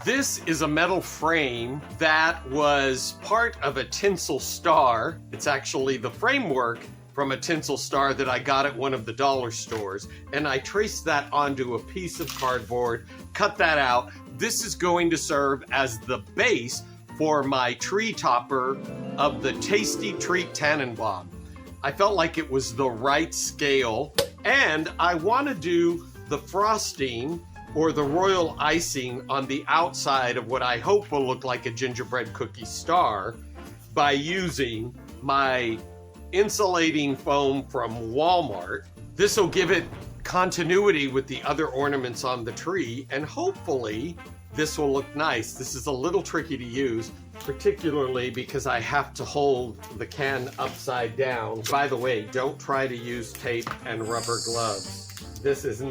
This is a metal frame that was part of a tinsel star. It's actually the framework from a tinsel star that I got at one of the dollar stores. And I traced that onto a piece of cardboard, cut that out. This is going to serve as the base for my tree topper of the Tasty Treat Tannenbaum. I felt like it was the right scale, and I want to do the frosting or the royal icing on the outside of what I hope will look like a gingerbread cookie star by using my insulating foam from Walmart. This will give it continuity with the other ornaments on the tree, and hopefully this will look nice. This is a little tricky to use, particularly because I have to hold the can upside down. By the way, don't try to use tape and rubber gloves. This is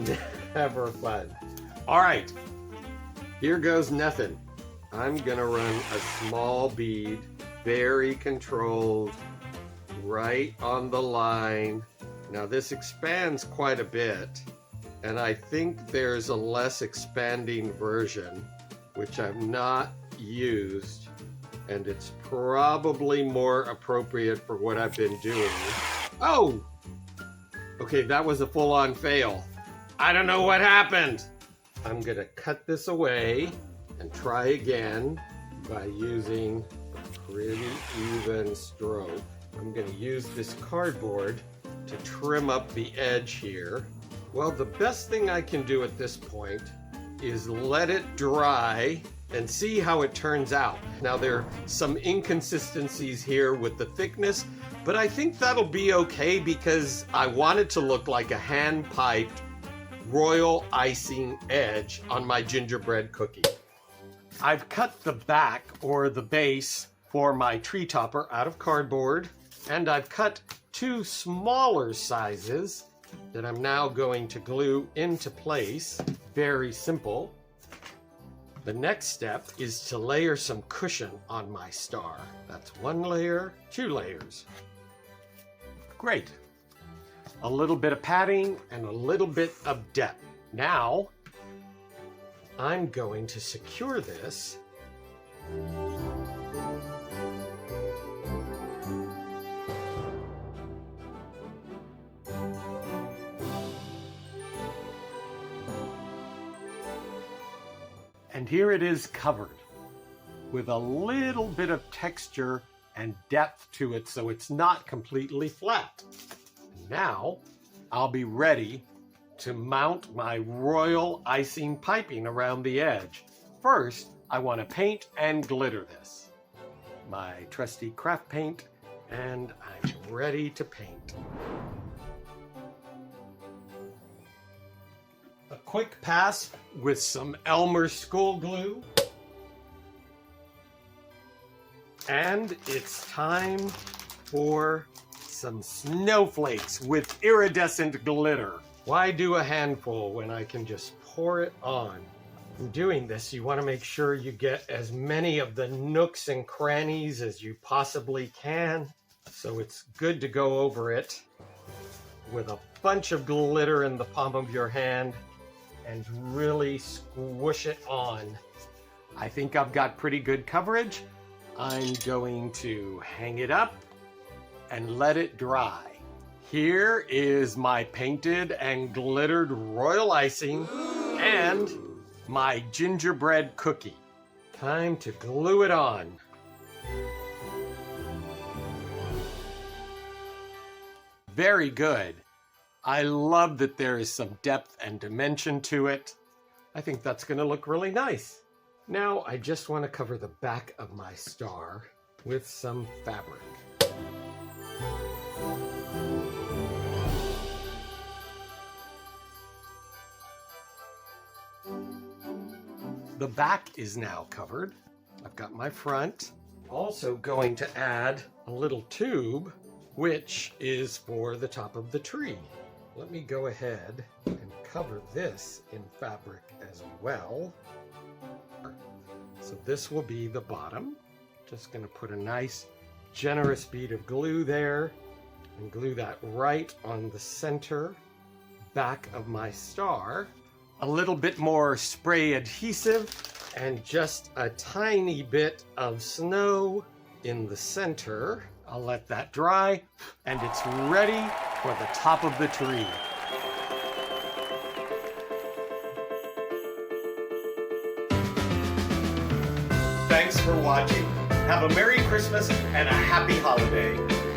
never fun. All right, here goes nothing. I'm gonna run a small bead, very controlled, right on the line. Now this expands quite a bit, and I think there's a less expanding version, which I've not used, and it's probably more appropriate for what I've been doing. Oh! Okay, that was a full-on fail. I don't know what happened. I'm gonna cut this away and try again by using a pretty even stroke. I'm gonna use this cardboard to trim up the edge here. Well, the best thing I can do at this point is let it dry and see how it turns out. Now there are some inconsistencies here with the thickness, but I think that'll be okay because I want it to look like a hand-piped royal icing edge on my gingerbread cookie. I've cut the back or the base for my tree topper out of cardboard, and I've cut two smaller sizes that I'm now going to glue into place. Very simple. The next step is to layer some cushion on my star. That's one layer, two layers. Great. A little bit of padding and a little bit of depth. Now, I'm going to secure this . And here it is covered with a little bit of texture and depth to it so it's not completely flat. Now I'll be ready to mount my royal icing piping around the edge. First, I want to paint and glitter this. My trusty craft paint, and I'm ready to paint. A quick pass with some Elmer school glue. And it's time for some snowflakes with iridescent glitter. Why do a handful when I can just pour it on? In doing this, you want to make sure you get as many of the nooks and crannies as you possibly can. So it's good to go over it with a bunch of glitter in the palm of your hand and really squish it on. I think I've got pretty good coverage. I'm going to hang it up and let it dry. Here is my painted and glittered royal icing and my gingerbread cookie. Time to glue it on. Very good. I love that there is some depth and dimension to it. I think that's going to look really nice. Now I just want to cover the back of my star with some fabric. The back is now covered. I've got my front. Also going to add a little tube, which is for the top of the tree. Let me go ahead and cover this in fabric as well. So this will be the bottom. Just going to put a nice generous bead of glue there and glue that right on the center back of my star. A little bit more spray adhesive And just a tiny bit of snow in the center. I'll let that dry, and it's ready for the top of the tree. Thanks for watching. Have a Merry Christmas and a Happy Holiday.